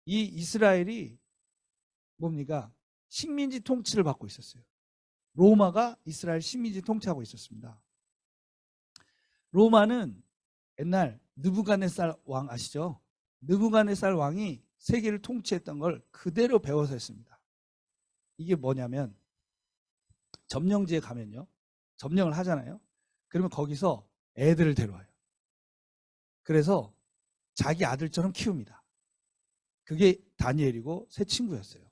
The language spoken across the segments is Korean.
이 이스라엘이 뭡니까? 식민지 통치를 받고 있었어요. 로마가 이스라엘 식민지 통치하고 있었습니다. 로마는 옛날 느부갓네살 왕 아시죠? 느부갓네살 왕이 세계를 통치했던 걸 그대로 배워서 했습니다. 이게 뭐냐면 점령지에 가면요. 점령을 하잖아요. 그러면 거기서 애들을 데려와요. 그래서 자기 아들처럼 키웁니다. 그게 다니엘이고 세 친구였어요.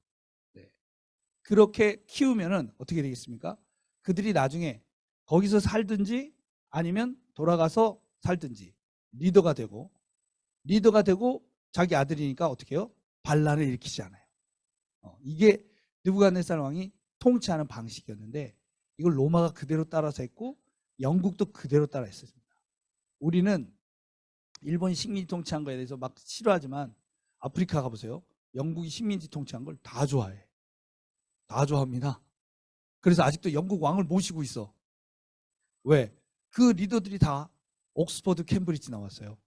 네. 그렇게 키우면은 어떻게 되겠습니까? 그들이 나중에 거기서 살든지 아니면 돌아가서 살든지 리더가 되고 자기 아들이니까 어떻게 해요? 반란을 일으키지 않아요. 이게 느부갓네살 왕이 통치하는 방식이었는데 이걸 로마가 그대로 따라서 했고 영국도 그대로 따라 했습니다. 우리는 일본이 식민지 통치한 거에 대해서 막 싫어하지만 아프리카 가보세요. 영국이 식민지 통치한 걸 다 좋아해. 다 좋아합니다. 그래서 아직도 영국 왕을 모시고 있어. 왜? 그 리더들이 다 옥스퍼드 캠브리지 나왔어요.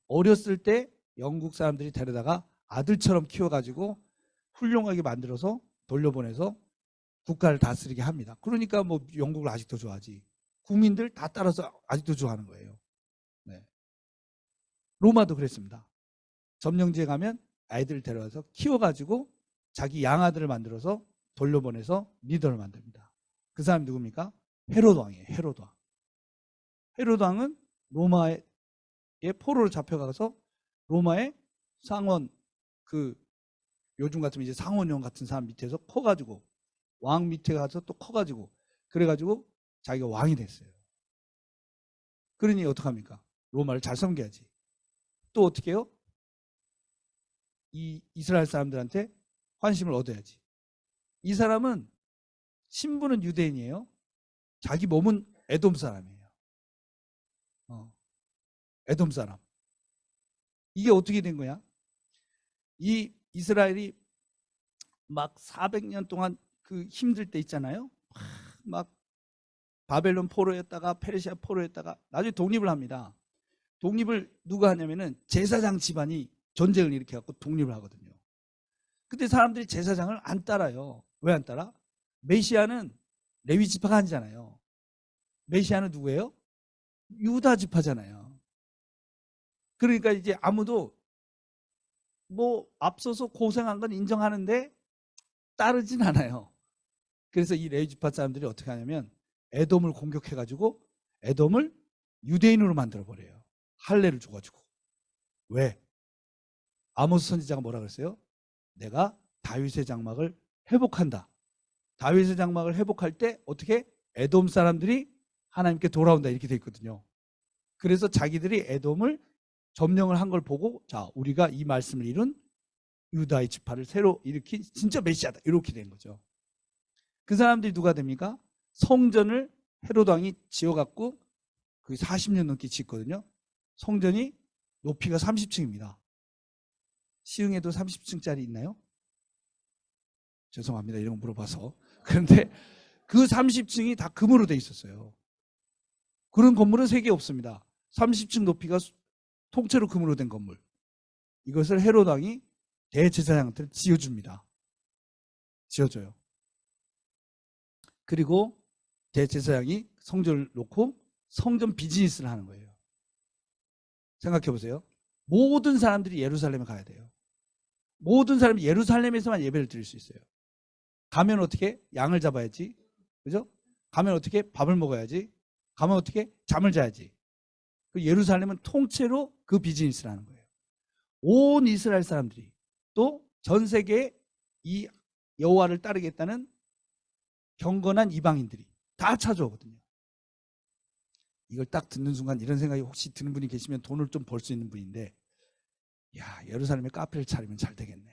어렸을 때 영국 사람들이 데려다가 아들처럼 키워가지고 훌륭하게 만들어서 돌려보내서 국가를 다스리게 합니다. 그러니까 뭐 영국을 아직도 좋아하지. 국민들 다 따라서 아직도 좋아하는 거예요. 네. 로마도 그랬습니다. 점령지에 가면 아이들을 데려와서 키워가지고 자기 양아들을 만들어서 돌려보내서 리더를 만듭니다. 그 사람이 누굽니까? 헤로드 왕이에요. 헤로드 왕. 헤로드 왕은 로마의 포로로 잡혀가서 로마의 상원, 그 요즘 같으면 이제 상원형 같은 사람 밑에서 커가지고 왕 밑에 가서 또 커가지고 그래가지고 자기가 왕이 됐어요. 그러니 어떡합니까? 로마를 잘 섬겨야지. 또 어떻게 해요? 이 이스라엘 사람들한테 환심을 얻어야지. 이 사람은 신분은 유대인이에요. 자기 몸은 에돔 사람이에요. 에돔 사람. 이게 어떻게 된 거야? 이 이스라엘이 막 400년 동안 그 힘들 때 있잖아요. 막 바벨론 포로였다가 페르시아 포로였다가 나중에 독립을 합니다. 독립을 누가 하냐면은 제사장 집안이 전쟁을 일으켜갖고 독립을 하거든요. 근데 사람들이 제사장을 안 따라요. 왜 안 따라? 메시아는 레위 지파가 아니잖아요. 메시아는 누구예요? 유다 지파잖아요. 그러니까 이제 아무도 뭐 앞서서 고생한 건 인정하는데 따르진 않아요. 그래서 이 레위 지파 사람들이 어떻게 하냐면 에돔을 공격해가지고 에돔을 유대인으로 만들어버려요. 할례를 줘가지고. 왜? 아모스 선지자가 뭐라 그랬어요? 내가 다윗의 장막을 회복한다. 다윗의 장막을 회복할 때 어떻게? 에돔 사람들이 하나님께 돌아온다 이렇게 돼 있거든요. 그래서 자기들이 에돔을 점령을 한 걸 보고 자 우리가 이 말씀을 이룬 유다의 지파를 새로 일으킨 진짜 메시아다 이렇게 된 거죠. 그 사람들이 누가 됩니까? 성전을 헤로드 왕이 지어갖고 그게 40년 넘게 짓거든요. 성전이 높이가 30층입니다. 시흥에도 30층짜리 있나요? 죄송합니다. 이런 거 물어봐서. 그런데 그 30층이 다 금으로 돼 있었어요. 그런 건물은 세계에 없습니다. 30층 높이가 통째로 금으로 된 건물. 이것을 헤로드 왕이 대제사장한테 지어줍니다. 지어줘요. 그리고 대제사장이 성전을 놓고 성전 비즈니스를 하는 거예요. 생각해 보세요. 모든 사람들이 예루살렘에 가야 돼요. 모든 사람이 예루살렘에서만 예배를 드릴 수 있어요. 가면 어떻게? 양을 잡아야지. 그죠? 가면 어떻게? 밥을 먹어야지. 가면 어떻게? 잠을 자야지. 예루살렘은 통째로 그 비즈니스를 하는 거예요. 온 이스라엘 사람들이 또 전 세계에 이 여호와를 따르겠다는 경건한 이방인들이 다 찾아오거든요. 이걸 딱 듣는 순간 이런 생각이 혹시 드는 분이 계시면 돈을 좀 벌 수 있는 분인데 야 예루살렘에 카페를 차리면 잘 되겠네.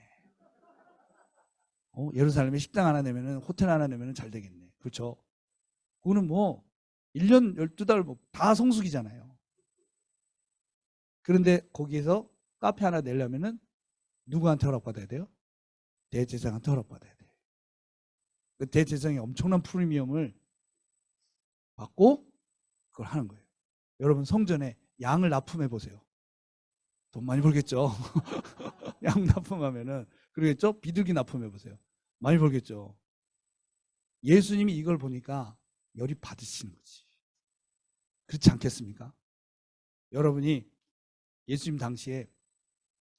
예루살렘에 식당 하나 내면은 호텔 하나 내면은 잘 되겠네. 그렇죠? 그거는 뭐 1년 12달 뭐 다 성수기잖아요. 그런데 거기에서 카페 하나 내려면은 누구한테 허락받아야 돼요? 대제사장한테 허락받아야 돼요. 그 대제사장이 엄청난 프리미엄을 받고 그걸 하는 거예요. 여러분 성전에 양을 납품해 보세요. 돈 많이 벌겠죠? 양 납품하면은 그러겠죠? 비둘기 납품해 보세요. 많이 벌겠죠. 예수님이 이걸 보니까 열이 받으시는 거지. 그렇지 않겠습니까? 여러분이 예수님 당시에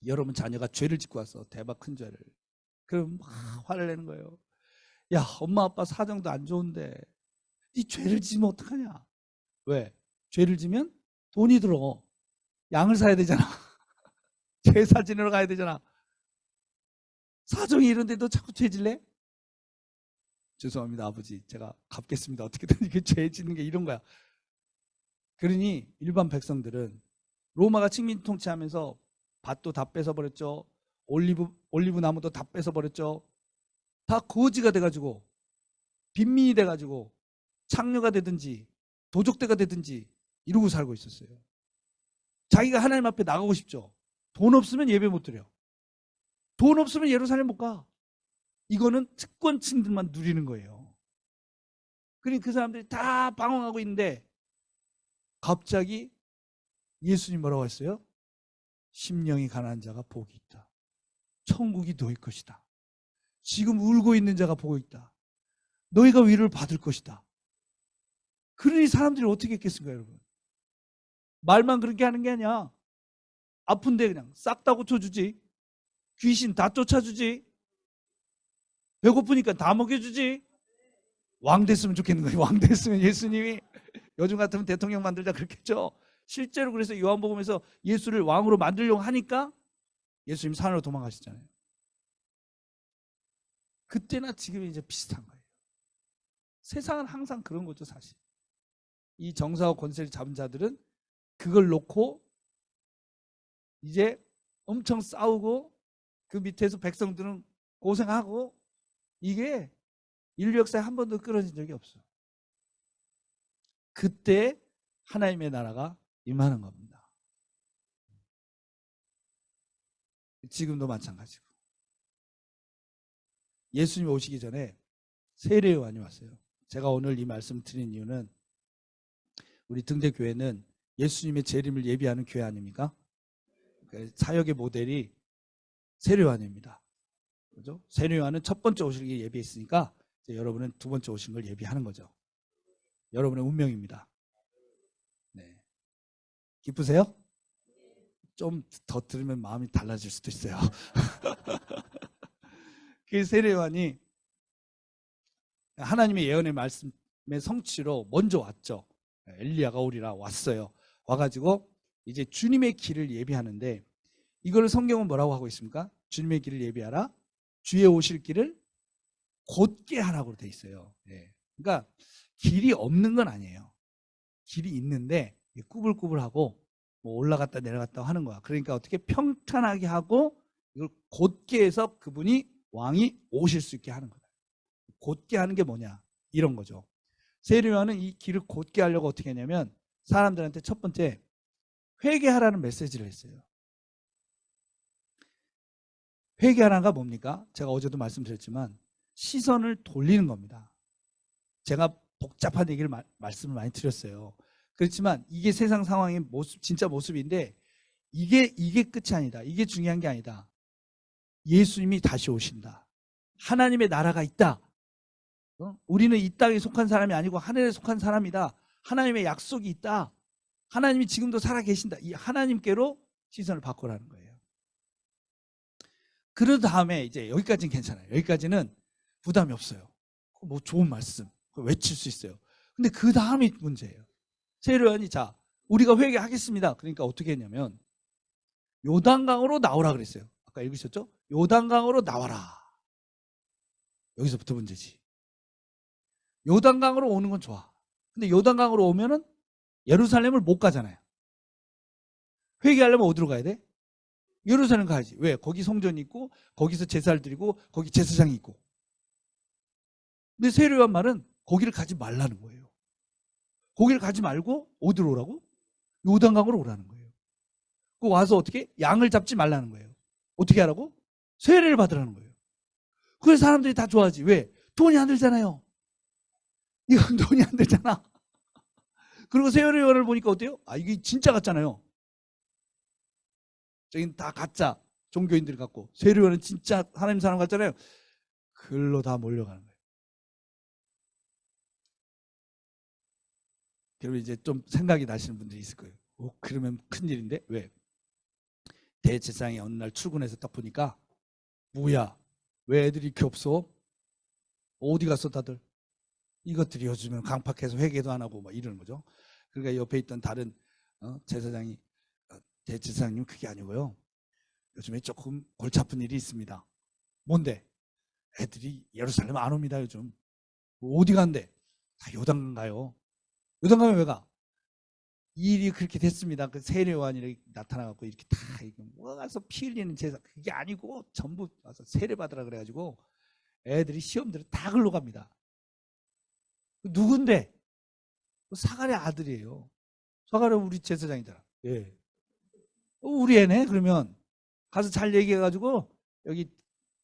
여러분 자녀가 죄를 짓고 와서 대박 큰 죄를, 그럼 막 화를 내는 거예요. 야, 엄마 아빠 사정도 안 좋은데 이 죄를 지면 어떡하냐? 왜? 죄를 지면 돈이 들어. 양을 사야 되잖아. 제사 지내러 가야 되잖아. 사정이 이런데 너 자꾸 죄 질래? 죄송합니다 아버지, 제가 갚겠습니다. 어떻게든 이게 죄 짓는 게 이런 거야. 그러니 일반 백성들은 로마가 식민 통치하면서 밭도 다 뺏어버렸죠. 올리브 나무도 다 뺏어버렸죠. 다 거지가 돼가지고 빈민이 돼가지고 창녀가 되든지 도적대가 되든지 이러고 살고 있었어요. 자기가 하나님 앞에 나가고 싶죠. 돈 없으면 예배 못 드려. 돈 없으면 예루살렘 못 가. 이거는 특권층들만 누리는 거예요. 그러니까 그 사람들이 다 방황하고 있는데 갑자기 예수님 뭐라고 했어요? 심령이 가난한 자가 복이 있다. 천국이 너희 것이다. 지금 울고 있는 자가 보고 있다. 너희가 위로를 받을 것이다. 그러니 사람들이 어떻게 했겠습니까, 여러분? 말만 그렇게 하는 게 아니야. 아픈데 그냥 싹 다 고쳐주지. 귀신 다 쫓아주지. 배고프니까 다 먹여주지. 왕 됐으면 좋겠는 거예요. 왕 됐으면 예수님이 요즘 같으면 대통령 만들자 그렇겠죠. 실제로 그래서 요한복음에서 예수를 왕으로 만들려고 하니까 예수님 산으로 도망가시잖아요. 그때나 지금 이제 비슷한 거예요. 세상은 항상 그런 거죠, 사실. 이 정사와 권세를 잡은 자들은 그걸 놓고 이제 엄청 싸우고 그 밑에서 백성들은 고생하고, 이게 인류 역사에 한 번도 끊어진 적이 없어. 그때 하나님의 나라가 임하는 겁니다. 지금도 마찬가지고. 예수님 오시기 전에 세례 요한이 왔어요. 제가 오늘 이 말씀 드린 이유는 우리 등대교회는 예수님의 재림을 예비하는 교회 아닙니까? 사역의 모델이 세례 요한입니다. 그죠? 세례 요한은 첫 번째 오실 게 예비했으니까 이제 여러분은 두 번째 오신 걸 예비하는 거죠. 여러분의 운명입니다. 네. 기쁘세요? 좀 더 들으면 마음이 달라질 수도 있어요. 그 세례 요한이 하나님의 예언의 말씀의 성취로 먼저 왔죠. 엘리야가 오리라 왔어요. 와가지고 이제 주님의 길을 예비하는데, 이걸 성경은 뭐라고 하고 있습니까? 주님의 길을 예비하라. 주의 오실 길을 곧게 하라고 돼 있어요. 그러니까 길이 없는 건 아니에요. 길이 있는데 꾸불꾸불하고 뭐 올라갔다 내려갔다 하는 거야. 그러니까 어떻게 평탄하게 하고 이걸 곧게 해서 그분이 왕이 오실 수 있게 하는 거야. 곧게 하는 게 뭐냐, 이런 거죠. 세례 요한은 이 길을 곧게 하려고 어떻게 했냐면 사람들한테 첫 번째 회개하라는 메시지를 했어요. 회개하라가 뭡니까? 제가 어제도 말씀드렸지만 시선을 돌리는 겁니다. 제가 복잡한 얘기를 말씀을 많이 드렸어요. 그렇지만 이게 세상 상황의 모습, 진짜 모습인데 이게 끝이 아니다. 이게 중요한 게 아니다. 예수님이 다시 오신다. 하나님의 나라가 있다. 우리는 이 땅에 속한 사람이 아니고 하늘에 속한 사람이다. 하나님의 약속이 있다. 하나님이 지금도 살아계신다. 이 하나님께로 시선을 바꾸라는 거예요. 그런 다음에 이제 여기까지는 괜찮아요. 여기까지는 부담이 없어요. 뭐 좋은 말씀 외칠 수 있어요. 근데 그 다음이 문제예요. 세례 요한이 자, 우리가 회개하겠습니다. 그러니까 어떻게 했냐면 요단강으로 나오라 그랬어요. 아까 읽으셨죠? 요단강으로 나와라. 여기서부터 문제지. 요단강으로 오는 건 좋아. 근데 요단강으로 오면은 예루살렘을 못 가잖아요. 회개하려면 어디로 가야 돼? 예루살렘 가야지. 왜? 거기 성전이 있고 거기서 제사를 드리고 거기 제사장이 있고. 근데 세례 요한 말은 거기를 가지 말라는 거예요. 거기를 가지 말고 어디로 오라고? 요단강으로 오라는 거예요. 그 와서 어떻게? 양을 잡지 말라는 거예요. 어떻게 하라고? 세례를 받으라는 거예요. 그래서 사람들이 다 좋아하지. 왜? 돈이 안 들잖아요. 이건 돈이 안 들잖아. 그리고 세례 요한을 보니까 어때요? 아, 이게 진짜 같잖아요. 저긴 다 가짜. 종교인들 같고 세례요한은 진짜 하나님 사람 같잖아요. 글로 다 몰려가는 거예요. 그러면 이제 좀 생각이 나시는 분들이 있을 거예요. 그러면 큰일인데? 왜? 대제사장이 어느 날 출근해서 딱 보니까 뭐야? 왜 애들이 이렇게 없어? 어디 갔어 다들? 이것들이 요즘은 강팍해서 회개도 안 하고 막 이러는 거죠. 그러니까 옆에 있던 다른 제사장이 대제사장님 그게 아니고요. 요즘에 조금 골치 아픈 일이 있습니다. 뭔데? 애들이 예루살렘 안 옵니다 요즘. 어디 간대? 다 요단 가요. 요단 가면 왜 가? 일이 그렇게 됐습니다. 그 세례요한이 이렇게 나타나갖고 이렇게 다 와서 피 흘리는 제사 그게 아니고 전부 와서 세례 받으라 그래가지고 애들이 시험들을 다 글로 갑니다. 누군데? 사가랴 아들이에요. 사가랴 우리 제사장이잖아. 예. 우리 애네. 그러면 가서 잘 얘기해가지고 여기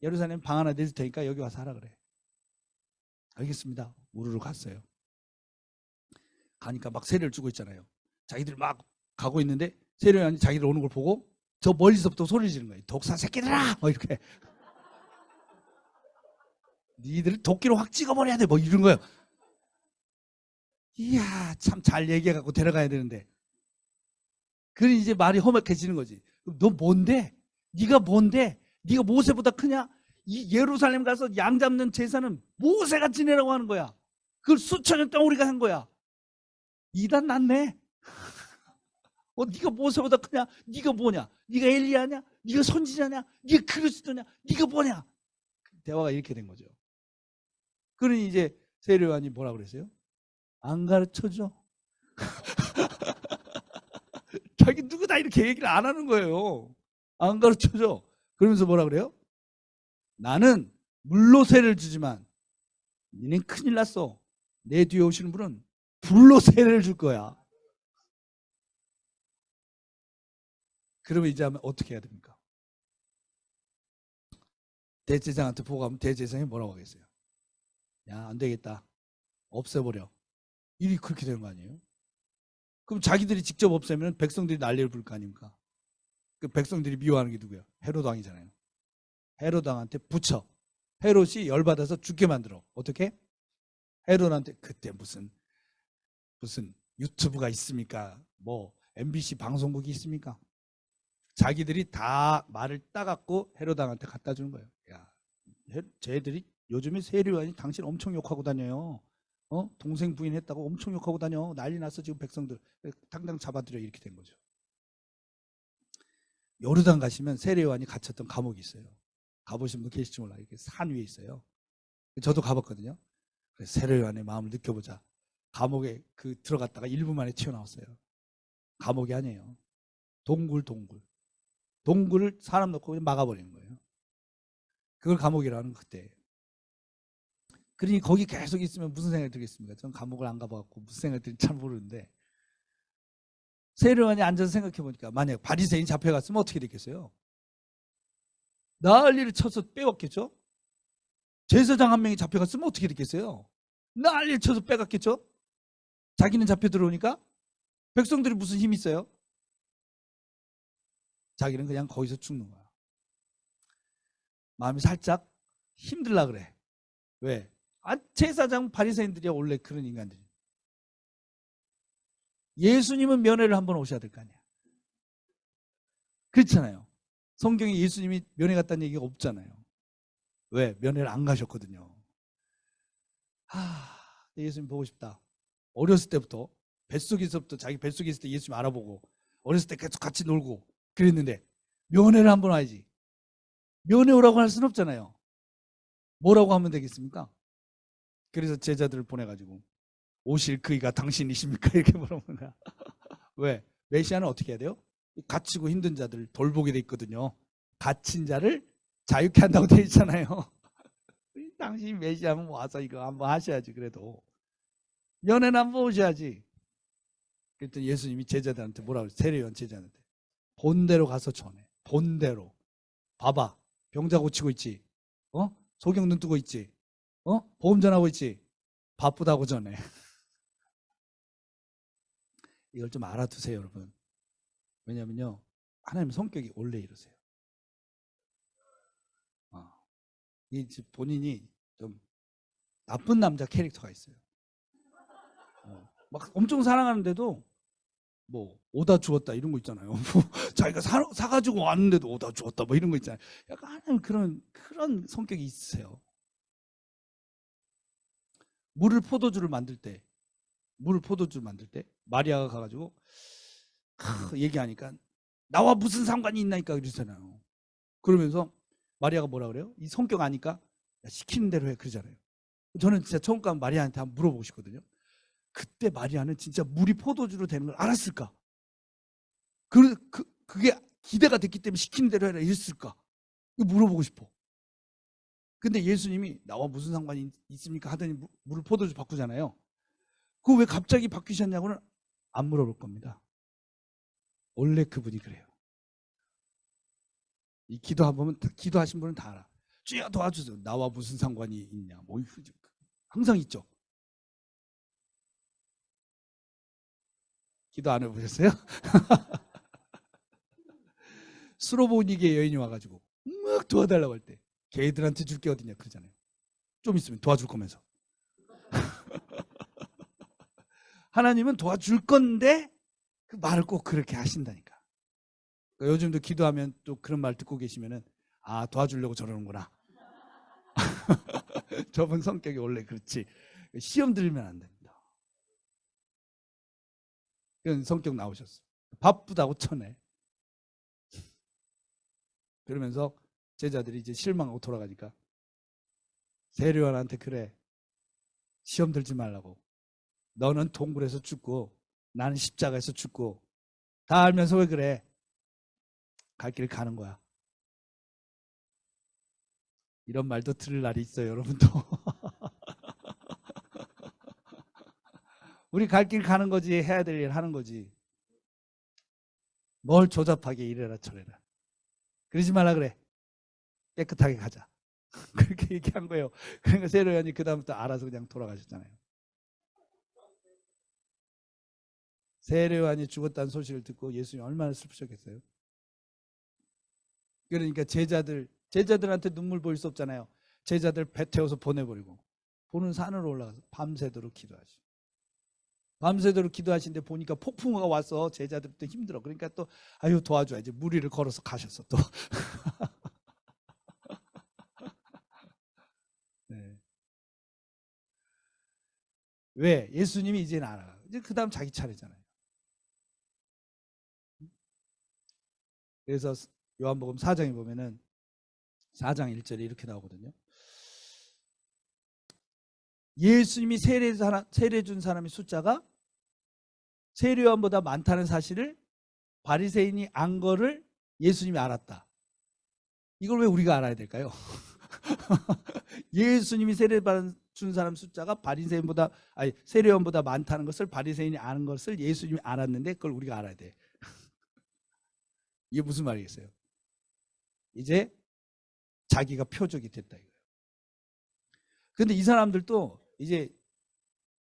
예루살렘 방 하나 내줄 테니까 여기 와서 하라 그래. 알겠습니다. 우르르 갔어요. 가니까 막 세례를 주고 있잖아요. 자기들 막 가고 있는데 세례요한이 자기들 오는 걸 보고 저 멀리서부터 소리 지르는 거예요. 독사 새끼들아! 뭐 이렇게. 니들 도끼로 확 찍어버려야 돼. 뭐 이런 거예요. 이야, 참 잘 얘기해갖고 데려가야 되는데. 그러니 이제 말이 험악해지는 거지. 너 뭔데? 네가 뭔데? 네가 모세보다 크냐? 이 예루살렘 가서 양 잡는 제사는 모세가 지내라고 하는 거야. 그걸 수천 년 동안 우리가 한 거야. 이단 났네. 네가 모세보다 크냐? 네가 뭐냐? 네가 엘리야냐? 네가 선지자냐? 네가 그리스도냐? 네가 뭐냐? 대화가 이렇게 된 거죠. 그러니 이제 세례요한이 뭐라 그랬어요? 안 가르쳐줘. 자기 누구다 이렇게 얘기를 안 하는 거예요. 안 가르쳐줘. 그러면서 뭐라 그래요? 나는 물로 세례를 주지만 니는 큰일 났어. 내 뒤에 오시는 분은 불로 세례를 줄 거야. 그러면 이제 어떻게 해야 됩니까? 대제사장한테 보고하면 대제사장이 뭐라고 하겠어요? 야, 안 되겠다. 없애버려. 일이 그렇게 되는 거 아니에요? 그럼 자기들이 직접 없애면 백성들이 난리를 부를 거 아닙니까? 그 백성들이 미워하는 게 누구야? 헤롯 왕이잖아요. 헤롯 왕한테 붙여. 헤롯이 열받아서 죽게 만들어. 어떻게? 헤롯한테 그때 무슨 유튜브가 있습니까? 뭐 MBC 방송국이 있습니까? 자기들이 다 말을 따갖고 헤롯 왕한테 갖다 주는 거예요. 야, 쟤들이 요즘에 세례요한이 당신 엄청 욕하고 다녀요. 동생 부인 했다고 엄청 욕하고 다녀. 난리 났어 지금 백성들. 당장 잡아들여 이렇게 된 거죠. 요르단 가시면 세례요한이 갇혔던 감옥이 있어요. 가보신 분 계실지 몰라요. 이렇게 산 위에 있어요. 저도 가봤거든요. 그래서 세례요한의 마음을 느껴보자. 감옥에 들어갔다가 1분 만에 튀어나왔어요. 감옥이 아니에요. 동굴. 동굴을 사람 넣고 그냥 막아버리는 거예요. 그걸 감옥이라는 그때. 그러니 거기 계속 있으면 무슨 생각이 들겠습니까? 전 감옥을 안 가봐갖고 무슨 생각이 들는지 잘 모르는데 세례요한이 앉아서 생각해보니까 만약 바리새인 잡혀갔으면 어떻게 됐겠어요? 난리를 쳐서 빼왔겠죠? 제사장 한 명이 잡혀갔으면 어떻게 됐겠어요? 난리를 쳐서 빼갔겠죠? 자기는 잡혀 들어오니까 백성들이 무슨 힘이 있어요? 자기는 그냥 거기서 죽는 거야. 마음이 살짝 힘들라 그래. 왜? 제사장 바리새인들이야 원래 그런 인간들이. 예수님은 면회를 한번 오셔야 될 거 아니야. 그렇잖아요. 성경에 예수님이 면회 갔다는 얘기가 없잖아요. 왜? 면회를 안 가셨거든요. 예수님 보고 싶다. 어렸을 때부터 뱃속에서부터 자기 뱃속에 있을 때 예수님 알아보고 어렸을 때 계속 같이 놀고 그랬는데 면회를 한번 와야지. 면회 오라고 할 수는 없잖아요. 뭐라고 하면 되겠습니까? 그래서 제자들을 보내가지고 오실 그이가 당신이십니까? 이렇게 물어보는 거야. 왜? 메시아는 어떻게 해야 돼요? 갇히고 힘든 자들 돌보게 돼 있거든요. 갇힌 자를 자유케 한다고 돼 있잖아요. 당신 메시아면 와서 이거 한번 하셔야지. 그래도 연애는 한번 오셔야지. 그랬더니 예수님이 제자들한테 뭐라고 그래요? 세례요한 제자한테 본대로 가서 전해. 본대로. 봐봐. 병자 고치고 있지. 소경 눈 뜨고 있지. 보험 전하고 있지. 바쁘다고 전해. 이걸 좀 알아두세요, 여러분. 왜냐면요. 하나님 성격이 원래 이러세요. 이 본인이 좀 나쁜 남자 캐릭터가 있어요. 막 엄청 사랑하는데도 뭐 오다 주었다 이런 거 있잖아요. 뭐 자기가 사가지고 왔는데도 오다 주었다 뭐 이런 거 있잖아요. 약간 하나님 그런 성격이 있으세요. 물을 포도주를 만들 때 마리아가 가가지고 얘기하니까 나와 무슨 상관이 있나니까 그러잖아요. 그러면서 마리아가 뭐라 그래요? 이 성격 아니까 시키는 대로 해 그러잖아요. 저는 진짜 처음 가면 마리아한테 한번 물어보고 싶거든요. 그때 마리아는 진짜 물이 포도주로 되는 걸 알았을까? 그게 기대가 됐기 때문에 시키는 대로 해라 이랬을까? 이거 물어보고 싶어. 근데 예수님이 나와 무슨 상관이 있습니까? 하더니 물을 포도주 바꾸잖아요. 그거 왜 갑자기 바뀌셨냐고는 안 물어볼 겁니다. 원래 그분이 그래요. 이 기도하신 분은 다 알아. 주여 도와주세요. 나와 무슨 상관이 있냐. 뭐 항상 있죠. 기도 안 해보셨어요? 수로보니게 여인이 와가지고 막 도와달라고 할 때 걔들한테 줄 게 어디냐 그러잖아요. 좀 있으면 도와줄 거면서. 하나님은 도와줄 건데 그 말을 꼭 그렇게 하신다니까. 그러니까 요즘도 기도하면 또 그런 말 듣고 계시면은 아 도와주려고 저러는구나. 저분 성격이 원래 그렇지. 시험 들면 안 됩니다. 그런 성격 나오셨어. 바쁘다고 쳐내. 그러면서 제자들이 이제 실망하고 돌아가니까 세례요한한테 그래 시험 들지 말라고. 너는 동굴에서 죽고 나는 십자가에서 죽고 다 알면서 왜 그래? 갈 길 가는 거야. 이런 말도 들을 날이 있어요, 여러분도. 우리 갈 길 가는 거지, 해야 될 일 하는 거지. 뭘 조잡하게 이래라 저래라. 그러지 말라 그래. 깨끗하게 가자. 그렇게 얘기한 거예요. 그러니까 세례요한이 그 다음부터 알아서 그냥 돌아가셨잖아요. 세례요한이 죽었다는 소식을 듣고 예수님이 얼마나 슬프셨겠어요. 그러니까 제자들한테 눈물 보일 수 없잖아요. 제자들 배 태워서 보내버리고 보는 산으로 올라가서 밤새도록 기도하시. 밤새도록 기도하시는데 보니까 폭풍우가 와서 제자들도 힘들어. 그러니까 또 아유 도와줘야지. 무리를 걸어서 가셨어 또. 네. 왜? 예수님이 이제는 알아. 이제 그 다음 자기 차례잖아요. 그래서 요한복음 4장에 보면은 4장 1절에 이렇게 나오거든요. 예수님이 세례 준 사람의 숫자가 세례요한보다 많다는 사실을 바리새인이 안 거를 예수님이 알았다. 이걸 왜 우리가 알아야 될까요? 예수님이 세례 준 사람 숫자가 세례요한보다 많다는 것을 바리새인이 아는 것을 예수님이 알았는데 그걸 우리가 알아야 돼. 이게 무슨 말이겠어요? 이제 자기가 표적이 됐다 이거예요. 그런데 이 사람들도 이제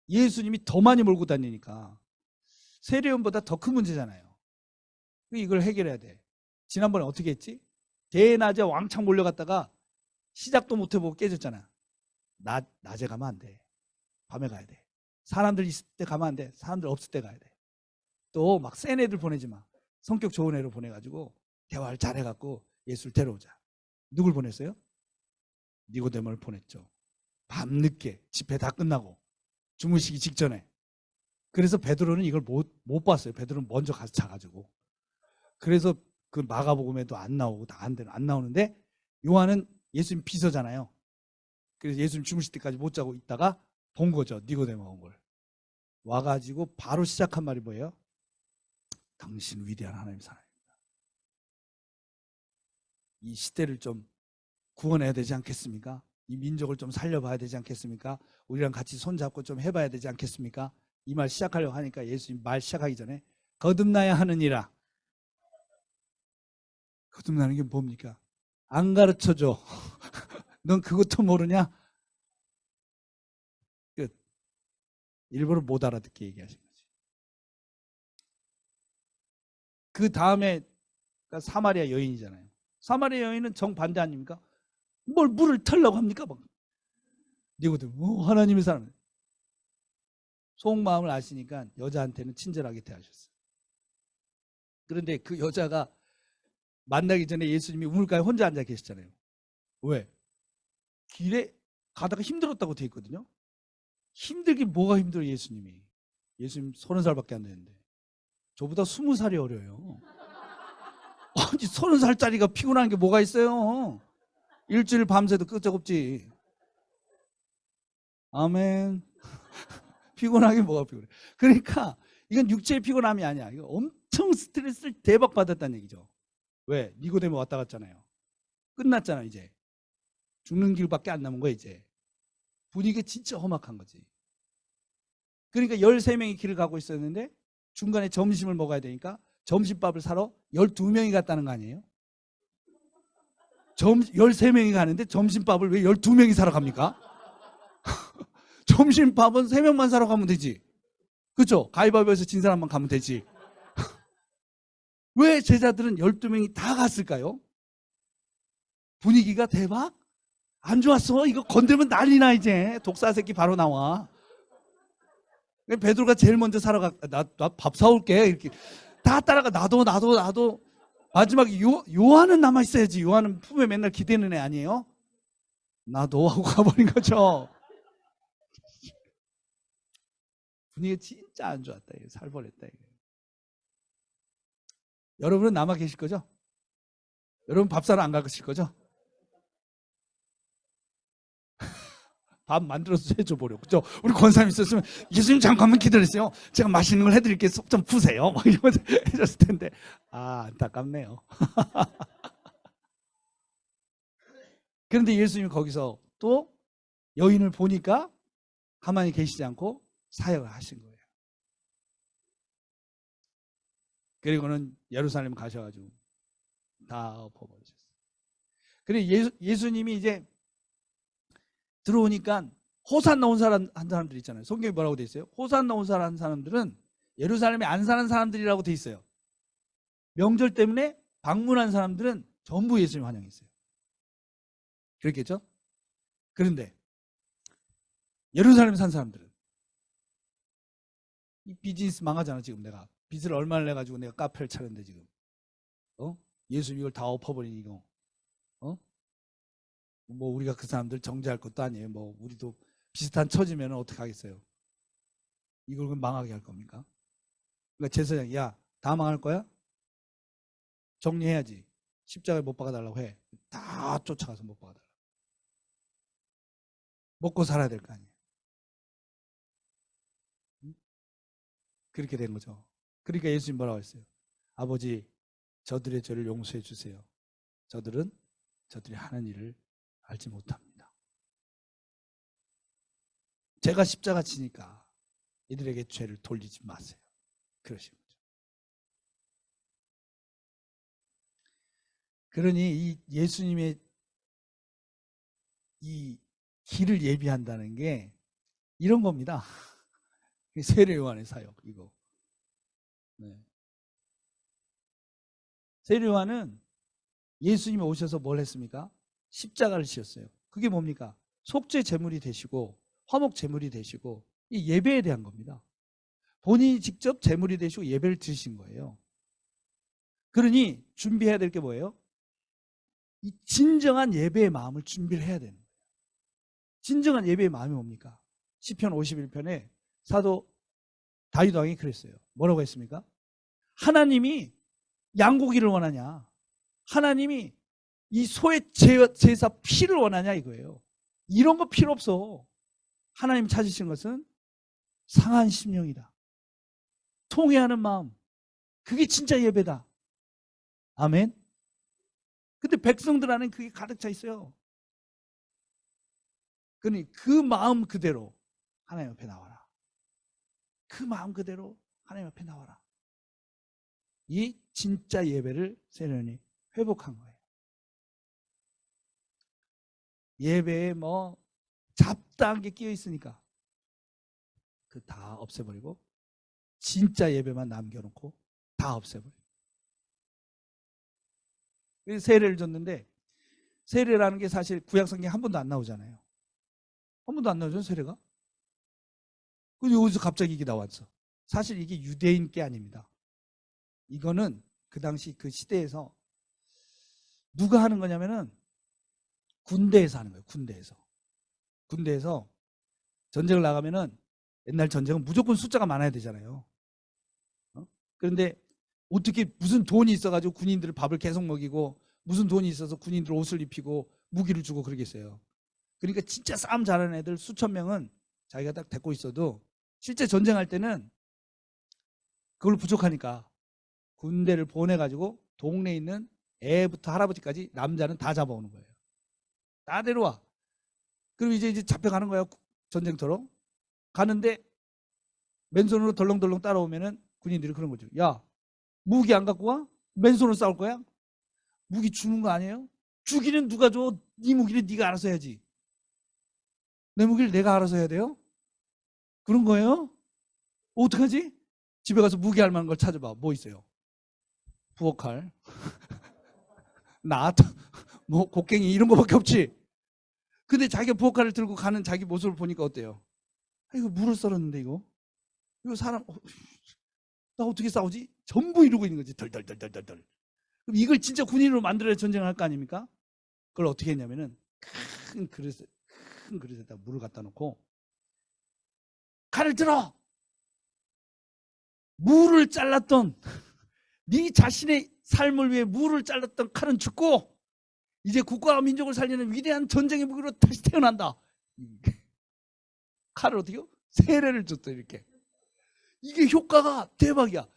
예수님이 더 많이 몰고 다니니까 세례요한보다 더 큰 문제잖아요. 이걸 해결해야 돼. 지난번에 어떻게 했지? 대낮에 왕창 몰려갔다가 시작도 못 해보고 깨졌잖아. 낮에 가면 안 돼. 밤에 가야 돼. 사람들 있을 때 가면 안 돼. 사람들 없을 때 가야 돼. 또 막 센 애들 보내지 마. 성격 좋은 애를 보내가지고 대화를 잘해갖고 예수를 데려오자. 누굴 보냈어요? 니고데모를 보냈죠. 밤늦게 집회 다 끝나고 주무시기 직전에. 그래서 베드로는 이걸 못 봤어요. 베드로는 먼저 가서 자가지고. 그래서 그 마가복음에도 안 나오고 다 안 나오는데 요한은 예수님 비서잖아요. 그래서 예수님 주무실 때까지 못 자고 있다가 본 거죠. 니고데모 온 걸. 와가지고 바로 시작한 말이 뭐예요? 당신 위대한 하나님 사랑입니다. 이 시대를 좀 구원해야 되지 않겠습니까? 이 민족을 좀 살려봐야 되지 않겠습니까? 우리랑 같이 손잡고 좀 해봐야 되지 않겠습니까? 이 말 시작하려고 하니까 예수님 말 시작하기 전에 거듭나야 하느니라. 거듭나는 게 뭡니까? 안 가르쳐줘. 넌 그것도 모르냐? 끝. 일부러 못 알아듣게 얘기하신 거지. 그 다음에 사마리아 여인이잖아요. 사마리아 여인은 정반대 아닙니까? 뭘 물을 털려고 합니까? 막. 니고들 하나님의 사람. 속마음을 아시니까 여자한테는 친절하게 대하셨어요. 그런데 그 여자가 만나기 전에 예수님이 우물가에 혼자 앉아 계시잖아요. 왜? 길에 가다가 힘들었다고 돼 있거든요. 힘들긴 뭐가 힘들어 예수님이. 예수님 30살밖에 안 되는데 저보다 20살이 어려요. 아니 30살짜리가 피곤한 게 뭐가 있어요. 일주일 밤새도 끄적없지. 아멘. 피곤하게 뭐가 피곤해. 그러니까 이건 육체의 피곤함이 아니야. 이거 엄청 스트레스를 대박 받았다는 얘기죠. 왜? 니고데모 왔다 갔잖아요. 끝났잖아 이제. 죽는 길밖에 안 남은 거야 이제. 분위기가 진짜 험악한 거지. 그러니까 13명이 길을 가고 있었는데 중간에 점심을 먹어야 되니까 점심밥을 사러 12명이 갔다는 거 아니에요? 13명이 가는데 점심밥을 왜 12명이 사러 갑니까? 점심밥은 3명만 사러 가면 되지. 그렇죠? 가위바위보에서 진 사람만 가면 되지. 왜 제자들은 12명이 다 갔을까요? 분위기가 대박? 안 좋았어. 이거 건들면 난리나 이제. 독사 새끼 바로 나와. 베드로가 제일 먼저 사러 가. 나 밥 사올게. 이렇게 다 따라가. 나도. 마지막에 요한은 남아 있어야지. 요한은 품에 맨날 기대는 애 아니에요? 나도 하고 가버린 거죠. 분위기가 진짜 안 좋았다. 살벌했다. 여러분은 남아 계실 거죠? 여러분 밥 사러 안 가실 거죠? 밥 만들어서 해줘보려고. 그죠? 우리 권사님 있었으면 예수님 잠깐만 기다리세요. 제가 맛있는 걸 해드릴게요. 속 좀 푸세요. 막 이러면서 해줬을 텐데. 아, 안타깝네요. 그런데 예수님이 거기서 또 여인을 보니까 가만히 계시지 않고 사역을 하신 거예요. 그리고는 예루살렘 가셔가지고 다 엎어버리셨어요. 그리고 예수님이 이제 들어오니까 호산나 온 사람 한 사람들 있잖아요. 성경에 뭐라고 돼 있어요? 호산나 온 사람 한 사람들은 예루살렘에 안 사는 사람들이라고 돼 있어요. 명절 때문에 방문한 사람들은 전부 예수님 환영했어요. 그렇겠죠? 그런데 예루살렘에 산 사람들은 이 비즈니스 망하잖아. 지금 내가 빚을 얼마를 내가지고 내가 카페를 차렸는데 지금 예수님 이걸 다 엎어버리니 이거 뭐 우리가 그 사람들 정죄할 것도 아니에요. 뭐 우리도 비슷한 처지면 어떻게 하겠어요? 이걸 망하게 할 겁니까? 그러니까 제사장이 야, 다 망할 거야? 정리해야지. 십자가에 못 박아달라고 해. 다 쫓아가서 못 박아달라고. 먹고 살아야 될 거 아니에요. 그렇게 된 거죠. 그러니까 예수님 뭐라고 했어요? 아버지, 저들의 죄를 용서해 주세요. 저들이 하는 일을 알지 못합니다. 제가 십자가 치니까 이들에게 죄를 돌리지 마세요. 그러신 거죠. 그러니 이 예수님의 이 길을 예비한다는 게 이런 겁니다. 세례 요한의 사역 이거. 네. 세례 요한은 예수님이 오셔서 뭘 했습니까? 십자가를 지었어요. 그게 뭡니까? 속죄 제물이 되시고 화목 제물이 되시고 이 예배에 대한 겁니다. 본인이 직접 제물이 되시고 예배를 드리신 거예요. 그러니 준비해야 될 게 뭐예요? 이 진정한 예배의 마음을 준비를 해야 되는 거예요. 진정한 예배의 마음이 뭡니까? 시편 51편에 사도 다윗 왕이 그랬어요. 뭐라고 했습니까? 하나님이 양고기를 원하냐? 하나님이 이 소의 제사 피를 원하냐 이거예요. 이런 거 필요 없어. 하나님 찾으신 것은 상한 심령이다. 통회하는 마음. 그게 진짜 예배다. 아멘. 근데 백성들 안에 그게 가득 차 있어요. 그러니 그 마음 그대로 하나님 앞에 나와라. 그 마음 그대로 하나님 앞에 나와라. 이 진짜 예배를 세련이 회복한 거예요. 예배에 뭐 잡다한 게 끼어 있으니까 그 다 없애버리고 진짜 예배만 남겨놓고 다 없애버려요. 그래서 세례를 줬는데 세례라는 게 사실 구약 성경에 한 번도 안 나오잖아요. 한 번도 안 나오죠, 세례가? 근데 여기서 갑자기 이게 나왔어. 사실 이게 유대인 게 아닙니다. 이거는 그 당시 그 시대에서 누가 하는 거냐면은 군대에서 하는 거예요. 군대에서 전쟁을 나가면은 옛날 전쟁은 무조건 숫자가 많아야 되잖아요. 그런데 어떻게 무슨 돈이 있어가지고 군인들을 밥을 계속 먹이고 무슨 돈이 있어서 군인들 옷을 입히고 무기를 주고 그러겠어요. 그러니까 진짜 싸움 잘하는 애들 수천 명은 자기가 딱 데리고 있어도 실제 전쟁할 때는 그걸 부족하니까 군대를 보내가지고 동네에 있는 애부터 할아버지까지 남자는 다 잡아오는 거예요. 다 데려와. 그리고 이제 잡혀가는 거야. 전쟁터로. 가는데 맨손으로 덜렁덜렁 따라오면은 군인들이 그런 거죠. 야, 무기 안 갖고 와? 맨손으로 싸울 거야? 무기 주는 거 아니에요? 주기는 누가 줘? 네 무기는 네가 알아서 해야지. 내 무기를 내가 알아서 해야 돼요? 그런 거예요? 어떡하지? 집에 가서 무기 할 만한 걸 찾아봐. 뭐 있어요? 부엌칼, 낫, 뭐 곡괭이 이런 거밖에 없지. 근데 자기가 부엌칼을 들고 가는 자기 모습을 보니까 어때요? 아, 이거 물을 썰었는데 이거 사람 나 어떻게 싸우지? 전부 이러고 있는 거지. 덜덜덜덜덜. 그럼 이걸 진짜 군인으로 만들어야 전쟁을 할 거 아닙니까? 그걸 어떻게 했냐면은 큰 그릇에다 물을 갖다 놓고 칼을 들어. 무를 잘랐던 네 자신의 삶을 위해 무를 잘랐던 칼은 죽고 이제 국가와 민족을 살리는 위대한 전쟁의 무기로 다시 태어난다. 칼을 어떻게 해요? 세례를 줬다 이렇게. 이게 효과가 대박이야.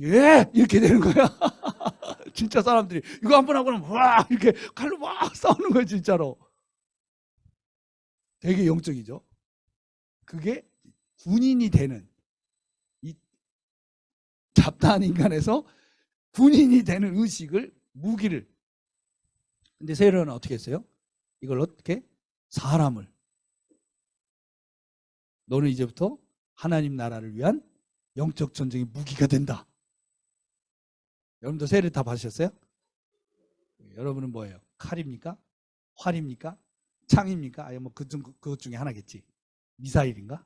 예! 이렇게 되는 거야. 진짜 사람들이 이거 한 번 하고는 와 이렇게 칼로 막 싸우는 거예요 진짜로. 되게 영적이죠. 그게 군인이 되는 이 잡다한 인간에서 군인이 되는 의식을 무기를. 근데 세례는 어떻게 했어요? 이걸 어떻게? 사람을. 너는 이제부터 하나님 나라를 위한 영적 전쟁의 무기가 된다. 여러분도 세례 다 받으셨어요? 여러분은 뭐예요? 칼입니까? 활입니까? 창입니까? 아니 뭐 그것 중에 하나겠지. 미사일인가?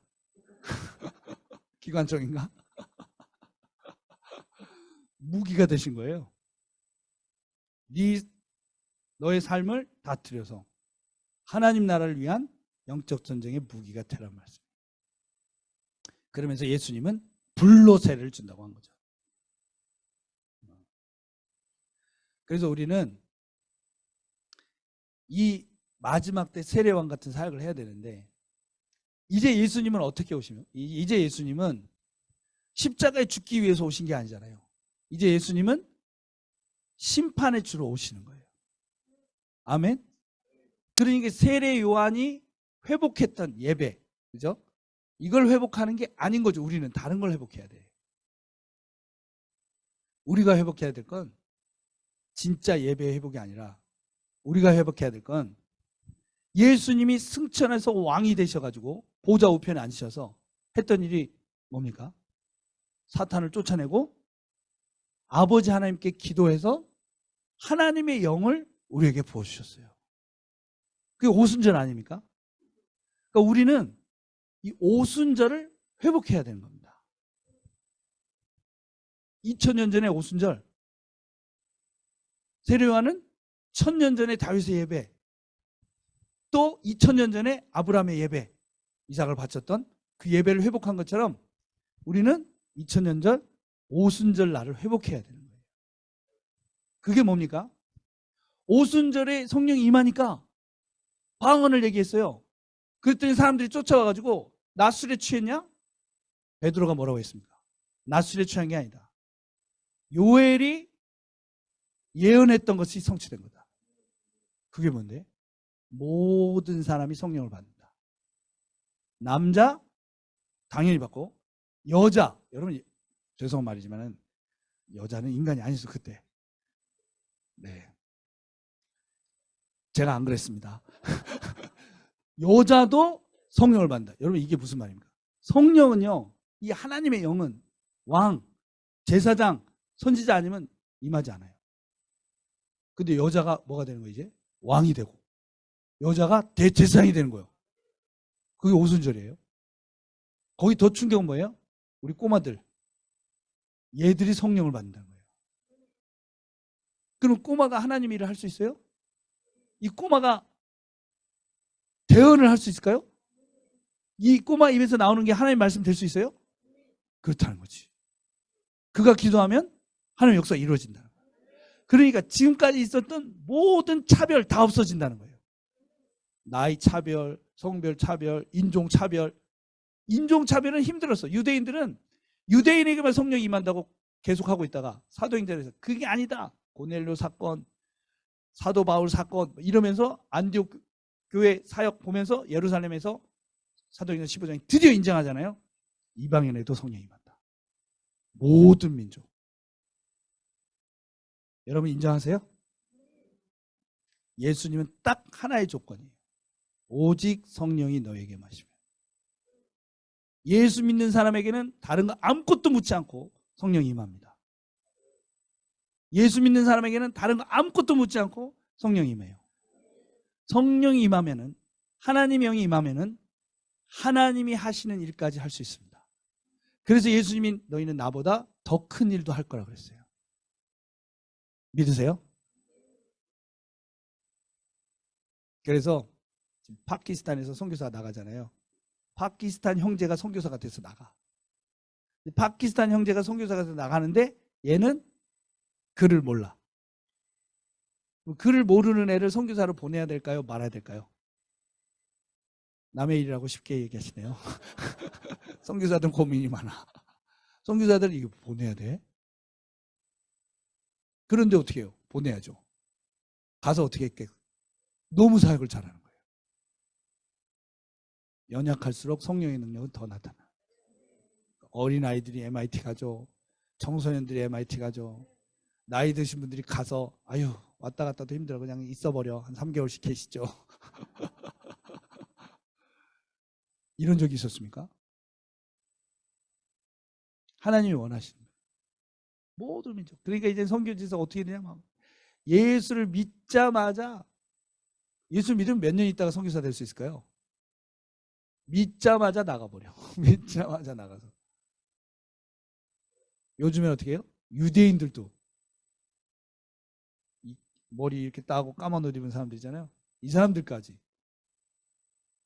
기관총인가? 무기가 되신 거예요. 너의 삶을 다스려서 하나님 나라를 위한 영적 전쟁의 무기가 되란 말씀. 그러면서 예수님은 불로 세례를 준다고 한 거죠. 그래서 우리는 이 마지막 때 세례왕 같은 사역을 해야 되는데 이제 예수님은 어떻게 오시면? 이제 예수님은 십자가에 죽기 위해서 오신 게 아니잖아요. 이제 예수님은 심판에 주러 오시는 거예요. 아멘. 그러니까 세례 요한이 회복했던 예배, 그죠? 이걸 회복하는 게 아닌 거죠. 우리는 다른 걸 회복해야 돼. 우리가 회복해야 될 건 진짜 예배 회복이 아니라 우리가 회복해야 될 건 예수님이 승천해서 왕이 되셔가지고 보좌 우편에 앉으셔서 했던 일이 뭡니까? 사탄을 쫓아내고 아버지 하나님께 기도해서 하나님의 영을 우리에게 부어주셨어요. 그게 오순절 아닙니까? 그러니까 우리는 이 오순절을 회복해야 되는 겁니다. 2000년 전의 오순절, 세례요한은 1000년 전의 다윗의 예배, 또 2000년 전에 아브라함의 예배, 이삭을 바쳤던 그 예배를 회복한 것처럼 우리는 2000년 전 오순절 날을 회복해야 되는 거예요. 그게 뭡니까? 오순절에 성령이 임하니까 방언을 얘기했어요. 그랬더니 사람들이 쫓아와가지고 낮술에 취했냐? 베드로가 뭐라고 했습니까? 낮술에 취한 게 아니다. 요엘이 예언했던 것이 성취된 거다. 그게 뭔데? 모든 사람이 성령을 받는다. 남자 당연히 받고 여자, 여러분 죄송한 말이지만 여자는 인간이 아니죠 그때. 네, 제가 안 그랬습니다. 여자도 성령을 받는다. 여러분 이게 무슨 말입니까? 성령은요, 이 하나님의 영은 왕, 제사장, 선지자 아니면 임하지 않아요. 근데 여자가 뭐가 되는 거예요? 이제 왕이 되고 여자가 대제사장이 되는 거예요. 그게 오순절이에요. 거기 더 충격은 뭐예요? 우리 꼬마들 얘들이 성령을 받는다는 거예요. 그럼 꼬마가 하나님 일을 할 수 있어요? 이 꼬마가 대언을 할 수 있을까요? 이 꼬마 입에서 나오는 게 하나님 말씀 될 수 있어요? 그렇다는 거지. 그가 기도하면 하나님 역사가 이루어진다는 거예요. 그러니까 지금까지 있었던 모든 차별 다 없어진다는 거예요. 나이 차별, 성별 차별, 인종 차별. 인종 차별은 힘들었어. 유대인들은 유대인에게만 성령이 임한다고 계속하고 있다가 사도행전에서 그게 아니다. 고넬료 사건, 사도 바울 사건 이러면서 안디옥 교회 사역 보면서 예루살렘에서 사도행전 15장이 드디어 인정하잖아요. 이방인에도 성령이 임한다. 모든 민족. 여러분 인정하세요? 예수님은 딱 하나의 조건이에요. 오직 성령이 너에게 마시면. 예수 믿는 사람에게는 다른 거 아무것도 묻지 않고 성령이 임합니다. 예수 믿는 사람에게는 다른 거 아무것도 묻지 않고 성령이 임해요. 성령이 임하면은 하나님의 영이 임하면은 하나님이 하시는 일까지 할 수 있습니다. 그래서 예수님이 너희는 나보다 더 큰 일도 할 거라 그랬어요. 믿으세요? 그래서 지금 파키스탄에서 선교사가 나가잖아요. 파키스탄 형제가 선교사가 돼서 나가. 파키스탄 형제가 선교사가 돼서 나가는데 얘는 글을 몰라. 글을 모르는 애를 선교사로 보내야 될까요? 말아야 될까요? 남의 일이라고 쉽게 얘기하시네요. 선교사들은 고민이 많아. 선교사들은 이거 보내야 돼? 그런데 어떻게 해요? 보내야죠. 가서 어떻게 했겠? 너무 사역을 잘하는 거예요. 연약할수록 성령의 능력은 더 나타나. 어린아이들이 MIT 가죠. 청소년들이 MIT 가죠. 나이 드신 분들이 가서 아유 왔다 갔다도 힘들어 그냥 있어버려. 한 3개월씩 계시죠. 이런 적이 있었습니까? 하나님이 원하시는 거예요. 모든 민족. 그러니까 이제 선교지에서 어떻게 되냐면 예수를 믿자마자 예수 믿으면 몇 년 있다가 선교사 될 수 있을까요? 믿자마자 나가버려. 믿자마자 나가서. 요즘에 어떻게 해요? 유대인들도 머리 이렇게 따고 까만 옷 입은 사람들 있잖아요. 이 사람들까지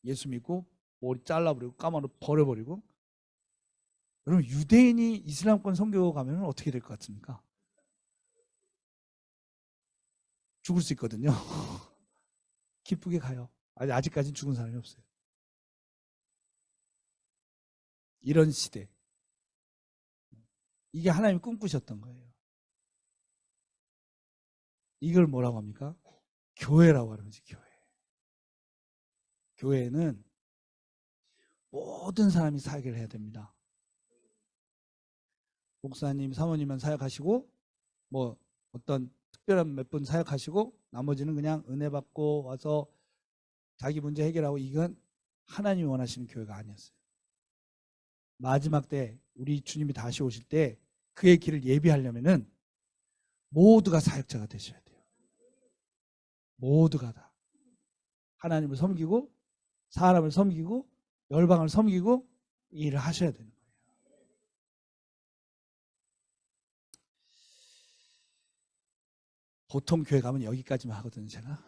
예수 믿고 머리 잘라버리고 까만 옷 버려버리고. 여러분 유대인이 이슬람권 선교 가면 어떻게 될 것 같습니까? 죽을 수 있거든요. 기쁘게 가요. 아직까지는 죽은 사람이 없어요. 이런 시대. 이게 하나님이 꿈꾸셨던 거예요. 이걸 뭐라고 합니까? 교회라고 하는 거지. 교회. 교회는 모든 사람이 사역을 해야 됩니다. 목사님, 사모님만 사역하시고 뭐 어떤 특별한 몇 분 사역하시고 나머지는 그냥 은혜 받고 와서 자기 문제 해결하고. 이건 하나님이 원하시는 교회가 아니었어요. 마지막 때 우리 주님이 다시 오실 때 그의 길을 예비하려면은 모두가 사역자가 되셔야 돼요. 모두가 다 하나님을 섬기고 사람을 섬기고 열방을 섬기고 일을 하셔야 되는 거예요. 보통 교회 가면 여기까지만 하거든요. 제가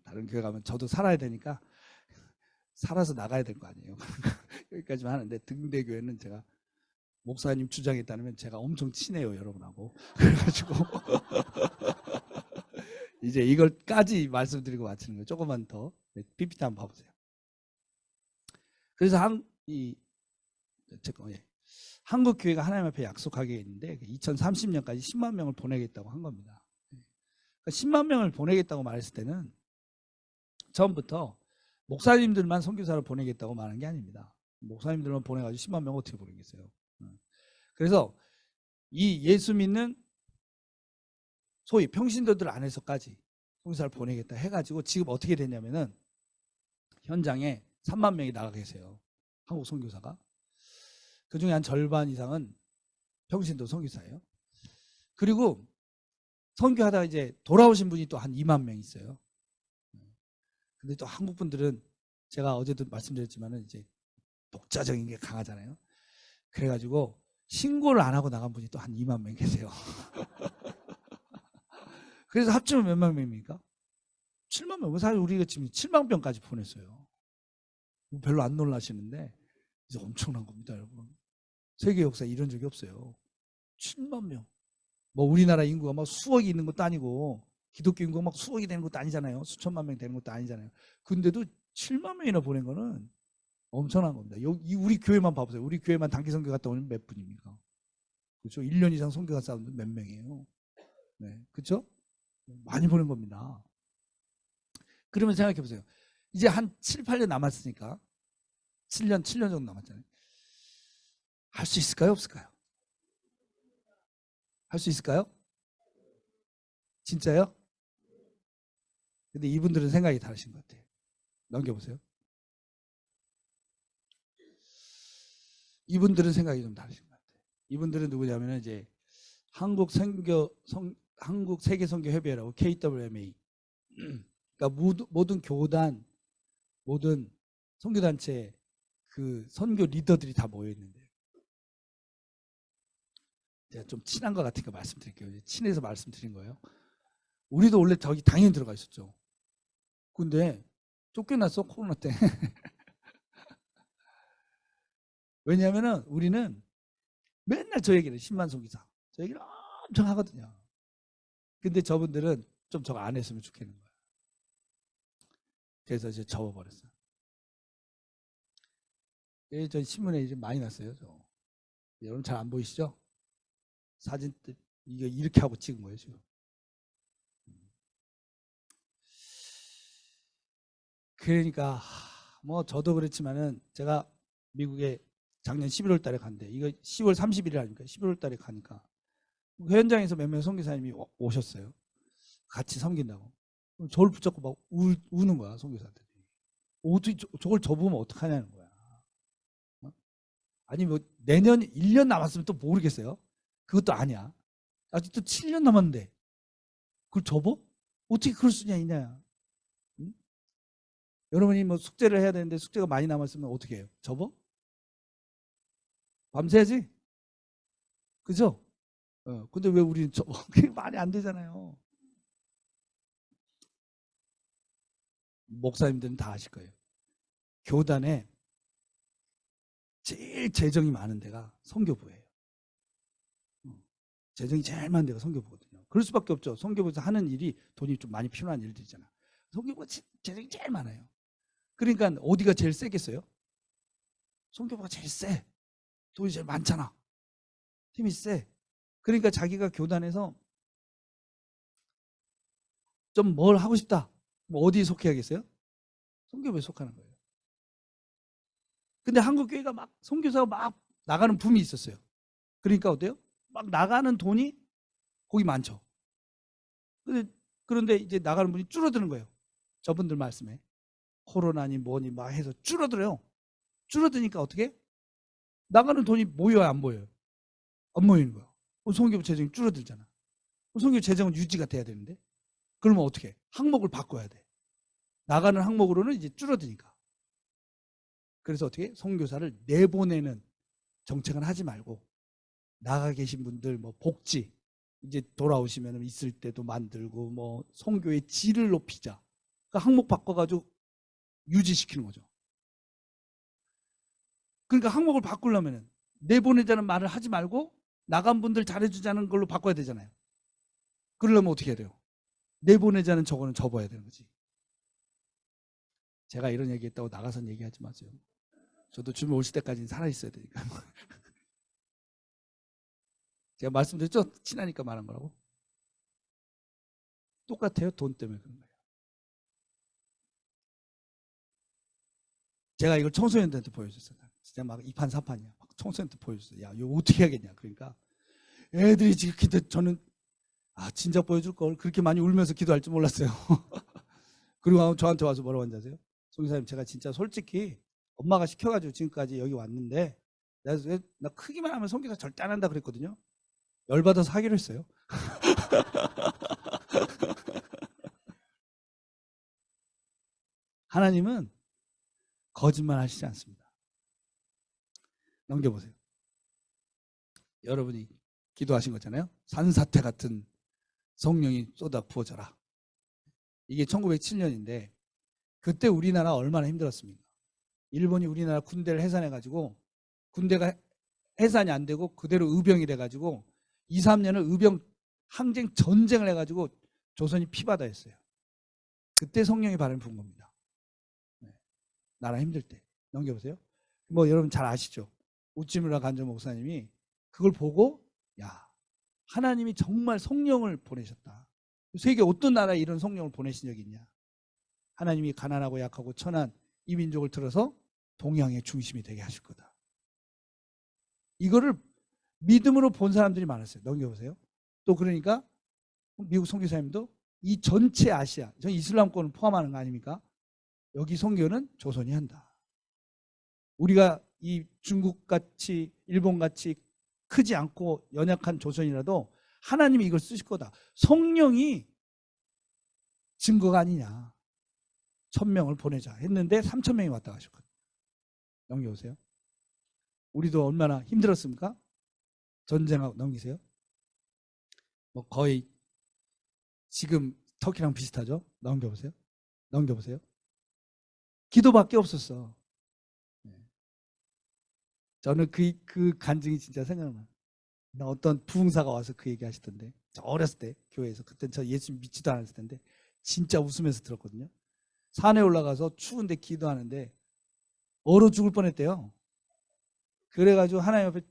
다른 교회 가면 저도 살아야 되니까 살아서 나가야 될 거 아니에요. 여기까지만 하는데 등대교회는 제가 목사님 주장에 따르면 제가 엄청 친해요, 여러분하고. 그래가지고 이제 이걸까지 말씀드리고 마치는 거예요. 조금만 더 PPT 한번 봐보세요. 그래서 한국 교회가 하나님 앞에 약속하게 있는데 2030년까지 10만 명을 보내겠다고 한 겁니다. 그러니까 10만 명을 보내겠다고 말했을 때는 처음부터 목사님들만 선교사를 보내겠다고 말한 게 아닙니다. 목사님들만 보내가지고 10만 명 어떻게 보내겠어요? 그래서 이 예수 믿는 소위 평신도들 안에서까지 선교사를 보내겠다 해가지고 지금 어떻게 됐냐면은 현장에 3만 명이 나가 계세요. 한국 선교사가. 그중에 한 절반 이상은 평신도 선교사예요. 그리고 선교하다가 이제 돌아오신 분이 또 한 2만 명 있어요. 근데 또 한국 분들은 제가 어제도 말씀드렸지만은 이제 독자적인 게 강하잖아요. 그래가지고 신고를 안 하고 나간 분이 또 한 2만 명 계세요. 그래서 합치면 몇만 명입니까? 7만 명. 사실 우리가 지금 7만 명까지 보냈어요. 별로 안 놀라시는데 이제 엄청난 겁니다, 여러분. 세계 역사에 이런 적이 없어요. 7만 명. 뭐 우리나라 인구가 막 수억이 있는 것도 아니고 기독교 인구가 막 수억이 되는 것도 아니잖아요. 수천만 명 되는 것도 아니잖아요. 근데도 7만 명이나 보낸 거는 엄청난 겁니다. 우리 교회만 봐보세요. 우리 교회만 단기 선교 갔다 오면 몇 분입니까? 그렇죠? 1년 이상 선교 갔다 오면 몇 명이에요? 네, 그렇죠? 많이 보낸 겁니다. 그러면 생각해 보세요. 이제 한 7, 8년 남았으니까 7년 정도 남았잖아요. 할 수 있을까요? 없을까요? 할 수 있을까요? 진짜요? 근데 이분들은 생각이 다르신 것 같아요. 넘겨보세요. 이분들은 생각이 좀 다르신 것 같아요. 이분들은 누구냐면 이제 한국 세계 선교 협의회라고 KWMA. 그러니까 모든 교단, 모든 선교단체 그 선교 리더들이 다 모여 있는데 제가 좀 친한 것 같으니까 말씀드릴게요. 친해서 말씀드린 거예요. 우리도 원래 저기 당연히 들어가 있었죠. 근데 쫓겨났어, 코로나 때. 왜냐하면 우리는 맨날 저 얘기를 10만 송기사 저 얘기를 엄청 하거든요. 근데 저분들은 좀 저거 안 했으면 좋겠는 거예요. 그래서 이제 접어버렸어요. 저 신문에 이제 많이 났어요. 여러분 잘 안 보이시죠? 사진 이게 이렇게 하고 찍은 거예요 지금. 그러니까 뭐 저도 그렇지만은 제가 미국에 작년 11월 달에 간대. 이거 10월 30일 아닙니까? 11월 달에 가니까 그 현장에서 몇 명 선교사님이 오셨어요. 같이 섬긴다고. 저를 붙잡고 막 우는 거야, 선교사들이. 어떻게 저걸 접으면 어떡하냐는 거야. 어? 아니 뭐 내년 1년 남았으면 또 모르겠어요. 그것도 아니야. 아직도 7년 남았는데 그걸 접어? 어떻게 그럴 수냐 있냐. 응? 여러분이 뭐 숙제를 해야 되는데 숙제가 많이 남았으면 어떻게 해요? 접어? 밤새야지? 그죠? 근데 왜 우리는 접어? 그게 말이 안 되잖아요. 목사님들은 다 아실 거예요. 교단에 제일 재정이 많은 데가 선교부예요. 재정이 제일 많은 데가 선교부거든요. 그럴 수밖에 없죠. 선교부에서 하는 일이 돈이 좀 많이 필요한 일들이잖아. 선교부가 재정이 제일 많아요. 그러니까 어디가 제일 세겠어요? 선교부가 제일 세. 돈이 제일 많잖아. 힘이 세. 그러니까 자기가 교단에서 좀 뭘 하고 싶다. 뭐 어디에 속해야겠어요? 선교부에 속하는 거예요. 근데 한국 교회가 막 선교사가 막 나가는 붐이 있었어요. 그러니까 어때요? 막 나가는 돈이 거기 많죠. 그런데 이제 나가는 분이 줄어드는 거예요. 저분들 말씀에. 코로나니 뭐니 막 해서 줄어들어요. 줄어드니까 어떻게? 나가는 돈이 모여요, 안 모여요? 안 모이는 거예요. 선교부 재정이 줄어들잖아. 선교부 재정은 유지가 돼야 되는데. 그러면 어떻게? 항목을 바꿔야 돼. 나가는 항목으로는 이제 줄어드니까. 그래서 어떻게? 선교사를 내보내는 정책은 하지 말고 나가 계신 분들 뭐 복지 이제 돌아오시면 있을 때도 만들고 뭐 선교의 질을 높이자. 그러니까 항목 바꿔가지고 유지시키는 거죠. 그러니까 항목을 바꾸려면 내보내자는 말을 하지 말고 나간 분들 잘해주자는 걸로 바꿔야 되잖아요. 그러려면 어떻게 해야 돼요? 내보내자는 저거는 접어야 되는 거지. 제가 이런 얘기했다고 나가선 얘기하지 마세요. 저도 주님 오실 때까지는 살아있어야 되니까. 제가 말씀드렸죠? 친하니까 말한 거라고. 똑같아요. 돈 때문에 그런 거예요. 제가 이걸 청소년들한테 보여줬어요. 진짜 막 이판사판이야. 막 청소년한테 보여줬어요. 야, 이거 어떻게 해야겠냐. 그러니까 애들이 지금 저는 진짜 보여줄 걸 그렇게 많이 울면서 기도할 줄 몰랐어요. 그리고 저한테 와서 뭐라고 하는지 아세요? 송기사님 제가 진짜 솔직히 엄마가 시켜가지고 지금까지 여기 왔는데 나 크기만 하면 선교사 절대 안 한다 그랬거든요. 열받아서 하기로 했어요. 하나님은 거짓말 하시지 않습니다. 넘겨보세요. 여러분이 기도하신 거잖아요. 산사태 같은 성령이 쏟아 부어져라. 이게 1907년인데 그때 우리나라 얼마나 힘들었습니까? 일본이 우리나라 군대를 해산해가지고 군대가 해산이 안 되고 그대로 의병이 돼가지고 2, 3년을 의병 항쟁 전쟁을 해가지고 조선이 피바다였어요. 그때 성령이 바람이 부은 겁니다. 네. 나라 힘들 때. 넘겨보세요. 뭐 여러분 잘 아시죠? 우찌무라 간조 목사님이 그걸 보고 야, 하나님이 정말 성령을 보내셨다. 세계 어떤 나라에 이런 성령을 보내신 적이 있냐? 하나님이 가난하고 약하고 천한 이 민족을 들어서 동양의 중심이 되게 하실 거다. 이거를 믿음으로 본 사람들이 많았어요. 넘겨보세요. 또 그러니까 미국 선교사님도 이 전체 아시아, 전 이슬람권을 포함하는 거 아닙니까? 여기 선교는 조선이 한다. 우리가 이 중국같이 일본같이 크지 않고 연약한 조선이라도 하나님이 이걸 쓰실 거다. 성령이 증거가 아니냐. 1000명을 보내자 했는데 3000명이 왔다 가셨거든요. 넘겨보세요. 우리도 얼마나 힘들었습니까? 전쟁하고 넘기세요. 뭐 거의 지금 터키랑 비슷하죠? 넘겨보세요. 넘겨보세요. 기도밖에 없었어. 저는 그 간증이 진짜 생각나요. 어떤 부흥사가 와서 그 얘기 하시던데, 저 어렸을 때 교회에서, 그땐 저 예수 믿지도 않았을 텐데 진짜 웃으면서 들었거든요. 산에 올라가서 추운데 기도하는데 얼어 죽을 뻔했대요. 그래가지고 하나님 앞에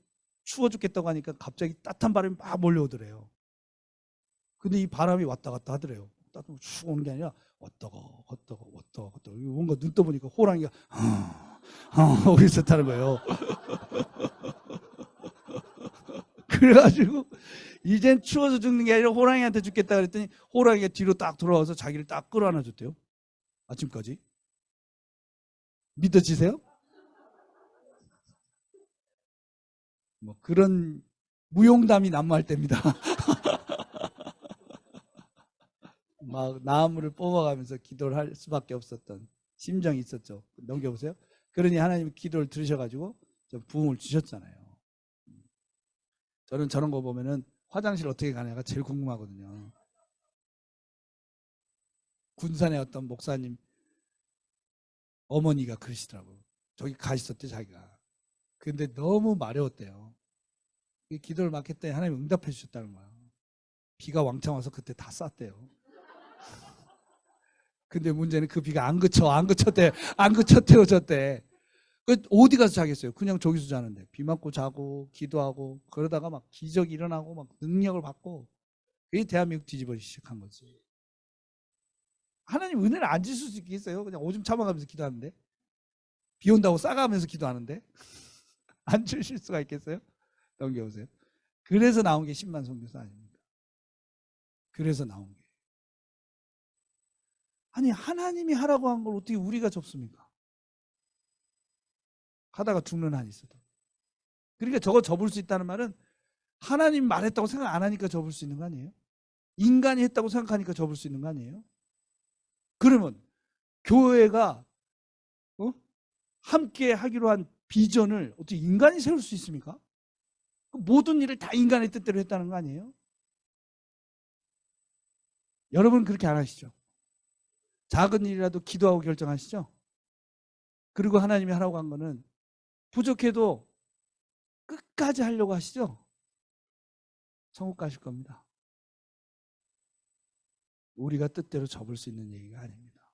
추워 죽겠다고 하니까 갑자기 따뜻한 바람이 막 몰려오더래요. 근데 이 바람이 왔다 갔다 하더래요. 따뜻한 추워 오는 게 아니라 왔다가 갔다가 왔다가 갔다가, 뭔가 눈 떠보니까 호랑이가 오고 있었다는 거예요. 그래가지고 이젠 추워서 죽는 게 아니라 호랑이한테 죽겠다 그랬더니 호랑이가 뒤로 딱 돌아와서 자기를 딱 끌어안아줬대요. 아침까지. 믿어지세요? 뭐 그런 무용담이 난무할 때입니다. 막 나무를 뽑아가면서 기도를 할 수밖에 없었던 심정이 있었죠. 넘겨보세요. 그러니 하나님이 기도를 들으셔가지고 부흥을 주셨잖아요. 저는 저런 거 보면은 화장실 어떻게 가냐가 제일 궁금하거든요. 군산의 어떤 목사님 어머니가 그러시더라고요. 저기 가셨었대 자기가. 근데 너무 마려웠대요. 기도를 막 했더니 하나님 응답해 주셨다는 거야. 비가 왕창 와서 그때 다 쌌대요. 근데 문제는 그 비가 안 그쳤대요, 저때. 어디 가서 자겠어요? 그냥 저기서 자는데. 비 맞고 자고, 기도하고, 그러다가 막 기적이 일어나고, 막 능력을 받고, 그게 대한민국 뒤집어지기 시작한 거지. 하나님 은혜를 안 주실 수 있겠어요? 그냥 오줌 참아가면서 기도하는데. 비 온다고 싸가면서 기도하는데. 안 주실 수가 있겠어요? 넘겨보세요. 그래서 나온 게 10만 선교사 아닙니까? 그래서 나온 게. 아니, 하나님이 하라고 한 걸 어떻게 우리가 접습니까? 하다가 죽는 한이 있어도. 그러니까 저거 접을 수 있다는 말은 하나님 말했다고 생각 안 하니까 접을 수 있는 거 아니에요? 인간이 했다고 생각하니까 접을 수 있는 거 아니에요? 그러면 교회가 함께 하기로 한 비전을 어떻게 인간이 세울 수 있습니까? 모든 일을 다 인간의 뜻대로 했다는 거 아니에요? 여러분 그렇게 안 하시죠? 작은 일이라도 기도하고 결정하시죠? 그리고 하나님이 하라고 한 거는 부족해도 끝까지 하려고 하시죠? 천국 가실 겁니다. 우리가 뜻대로 접을 수 있는 얘기가 아닙니다.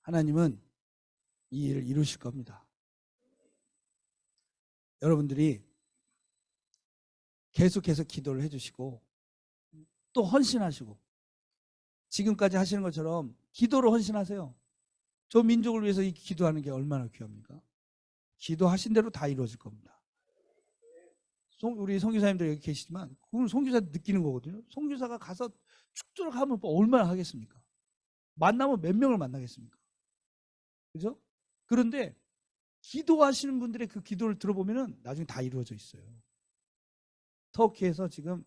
하나님은 이 일을 이루실 겁니다. 여러분들이 계속해서 기도를 해주시고 또 헌신하시고 지금까지 하시는 것처럼 기도로 헌신하세요. 저 민족을 위해서 이 기도하는 게 얼마나 귀합니까? 기도하신 대로 다 이루어질 겁니다. 우리 선교사님들 여기 계시지만 그건 선교사 느끼는 거거든요. 선교사가 가서 축도를 하면 얼마나 하겠습니까? 만나면 몇 명을 만나겠습니까? 그죠? 그런데 기도하시는 분들의 그 기도를 들어보면은 나중에 다 이루어져 있어요. 터키에서 지금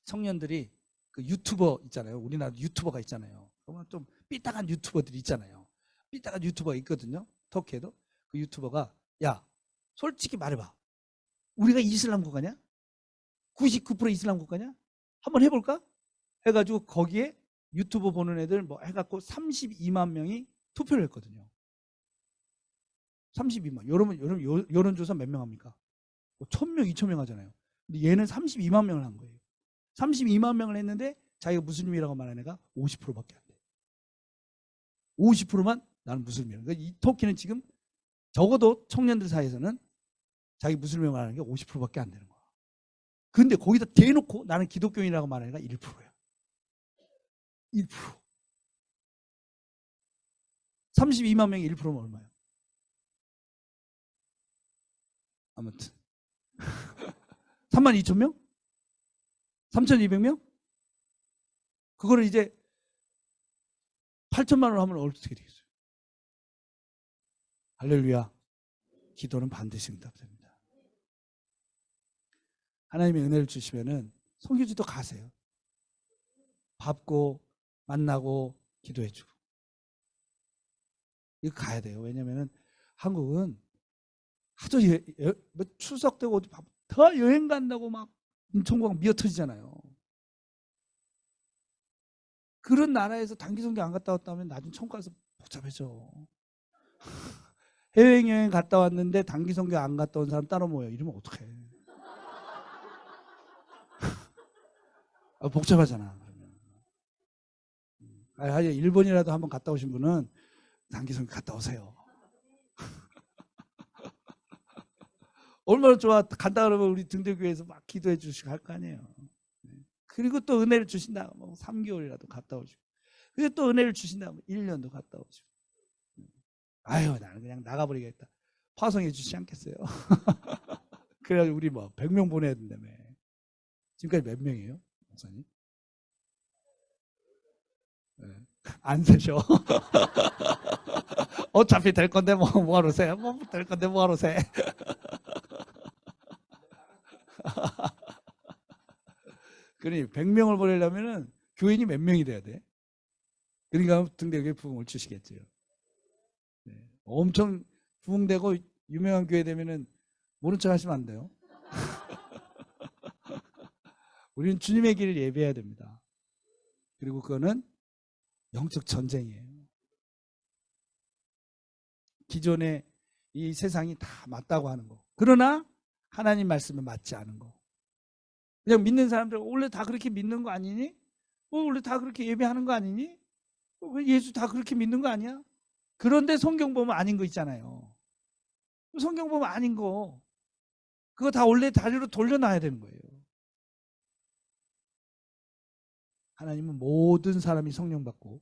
청년들이 그 유튜버 있잖아요. 우리나라 유튜버가 있잖아요. 그러면 좀 삐딱한 유튜버들이 있잖아요. 삐딱한 유튜버가 있거든요. 터키에도. 그 유튜버가 야 솔직히 말해봐. 우리가 이슬람 국가냐? 99% 이슬람 국가냐? 한번 해볼까? 해가지고 거기에 유튜브 보는 애들 뭐 해갖고 32만 명이 투표를 했거든요. 32만. 여러분 여론조사 몇 명 합니까? 뭐 1000명, 2000명 하잖아요. 근데 얘는 32만 명을 한 거예요. 32만 명을 했는데 자기가 무슬림이라고 말하는 애가 50%밖에 안 돼. 50%만 나는 무슬림이야. 그러니까 이 터키는 지금 적어도 청년들 사이에서는 자기 무슬림이라고 말하는 게 50%밖에 안 되는 거야. 근데 거기다 대놓고 나는 기독교인이라고 말하는 애가 1%야. 1%. 32만 명이 1%면 얼마예요? 아무튼 32,000명? 3,200명? 그거를 이제 8천만 원으로 하면 어떻게 되겠어요? 할렐루야. 기도는 반드시 응답됩니다. 하나님의 은혜를 주시면은 선교지도 가세요. 밟고 만나고 기도해주고. 이거 가야 돼요. 왜냐면은 한국은 하도 뭐 추석 때고 더 여행 간다고 막 인천공항 미어터지잖아요. 그런 나라에서 단기 선교 안 갔다 왔다 하면 나중에 천국 가서 복잡해져. 해외여행 갔다 왔는데 단기 선교 안 갔다 온 사람 따로 모여. 이러면 어떡해. 복잡하잖아. 그러면. 일본이라도 한번 갔다 오신 분은 단기 선교 갔다 오세요. 얼마나 좋아. 간다 그러면 우리 등대교회에서 막 기도해 주시고 할 거 아니에요. 그리고 또 은혜를 주신다. 뭐 3개월이라도 갔다 오시고. 그리고 또 은혜를 주신다. 1년도 갔다 오시고. 아유, 나는 그냥 나가버리겠다. 파송해 주시지 않겠어요? 그래가지고 우리 뭐 100명 보내야 된다며. 지금까지 몇 명이에요? 목사님? 네. 안 세셔. 어차피 될 건데 뭐하러 세? 뭐 될 건데 뭐하러 세? 그러니 100명을 보내려면은 교인이 몇 명이 돼야 돼? 그러니까 등대교회 부흥을 주시겠죠. 네. 엄청 부흥되고 유명한 교회 되면은 모른 척 하시면 안 돼요. 우리는 주님의 길을 예배해야 됩니다. 그리고 그거는 영적 전쟁이에요. 기존에 이 세상이 다 맞다고 하는 거. 그러나 하나님 말씀에 맞지 않은 거. 그냥 믿는 사람들 원래 다 그렇게 믿는 거 아니니? 원래 다 그렇게 예배하는 거 아니니? 예수 다 그렇게 믿는 거 아니야? 그런데 성경 보면 아닌 거 있잖아요. 성경 보면 아닌 거. 그거 다 원래 자리로 돌려놔야 되는 거예요. 하나님은 모든 사람이 성령 받고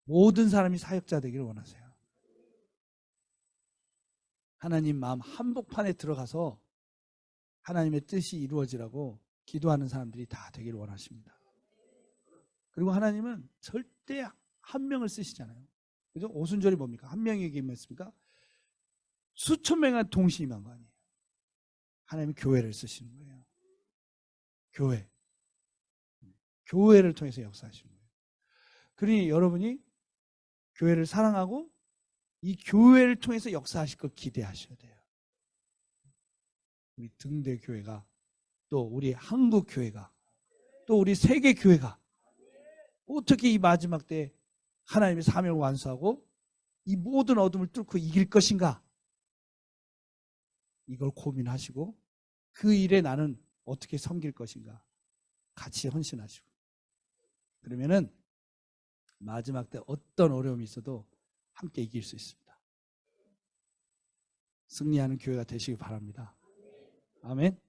모든 사람이 사역자 되기를 원하세요. 하나님 마음 한복판에 들어가서 하나님의 뜻이 이루어지라고 기도하는 사람들이 다 되기를 원하십니다. 그리고 하나님은 절대 한 명을 쓰시잖아요. 그죠? 오순절이 뭡니까? 한 명에게 임했습니까? 수천 명이 동시에 임한 거 아니에요. 하나님은 교회를 쓰시는 거예요. 교회. 교회를 통해서 역사하시는 거예요. 그러니 여러분이 교회를 사랑하고 이 교회를 통해서 역사하실 걸 기대하셔야 돼요. 우리 등대 교회가 또 우리 한국 교회가 또 우리 세계 교회가 어떻게 이 마지막 때 하나님의 사명을 완수하고 이 모든 어둠을 뚫고 이길 것인가? 이걸 고민하시고 그 일에 나는 어떻게 섬길 것인가? 같이 헌신하시고 그러면은 마지막 때 어떤 어려움이 있어도 함께 이길 수 있습니다. 승리하는 교회가 되시기 바랍니다. 아멘.